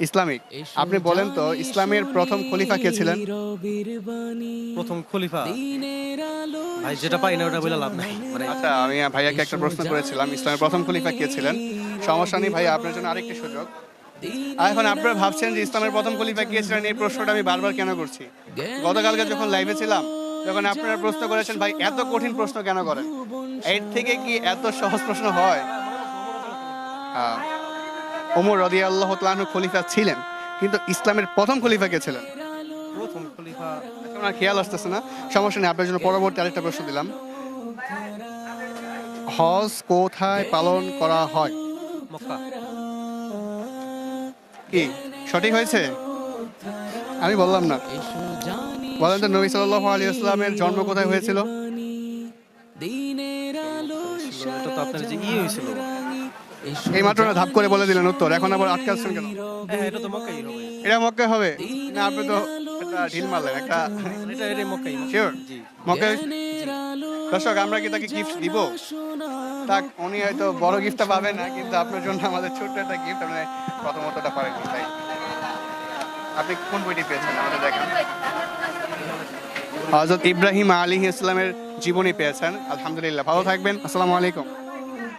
Islamic. আপনি বলেন তো ইসলামের প্রথম খলিফা কে ছিলেন? প্রথম খলিফা ভাই যেটা পাই না ওটা বলে লাভ নাই মানে আচ্ছা, আমি ভাইয়াকে একটা প্রশ্ন করেছিলাম ইসলামের প্রথম খলিফা কে ছিলেন। সমস্যা নেই ভাইয়া, আপনার জন্য আরেকটি সুযোগ। আর এখন আপনারা ভাবছেন যে ইসলামের প্রথম খলিফা কে ছিলেন, এই প্রশ্নটা আমি বারবার কেন করছি? গতকালকে যখন লাইভে ছিলাম যখন আপনারা প্রশ্ন করেছেন ভাই এত কঠিন প্রশ্ন কেন করেন, এর থেকে কি এত সহজ প্রশ্ন হয়? আহ, ওমর রাদিয়াল্লাহু তাআলা আনহু খলিফা ছিলেন, কিন্তু ইসলামের প্রথম খলিফা কে ছিলেন? প্রথম খলিফা এখন আর খেয়াল আসতেছে না, সমস্যা নেই, আপনার জন্য পরবর্তী আরেকটা প্রশ্ন দিলাম। হজ কোথায় পালন করা হয়? মক্কা। কি সঠিক হয়েছে? আমি বললাম না, বলেন তো নবী সাল্লাল্লাহু আলাইহি ওয়াসাল্লামের জন্ম কোথায় হয়েছিল? এটা তো আপনার যে হয়েছিল এই মাত্র না ধাপ করে বলে দিলেন উত্তর, এখন আবার আটকাচ্ছেন কেন? হ্যাঁ এটা তো মক্কাই হবে এটা মক্কায় হবে না? আপনি তো একটা ঢিল মারলেন একটা। এটা মক্কাই শিওর জি মক্কায়? দর্শক, আমরা কি তাকে গিফট দিব? তাক, উনি হয়তো বড় গিফটটা পাবেন না, কিন্তু আপনার জন্য আমাদের ছোট্ট একটা গিফট, আপনি প্রথমতটা পারেননি তাই। আপনি কোন বইটি পেয়েছেন আমাদের দেখেন। হযরত ইব্রাহিম আলাইহিস সালামের জীবনী পেয়েছেন, আলহামদুলিল্লাহ। ভালো থাকবেন, আসসালামু আলাইকুম।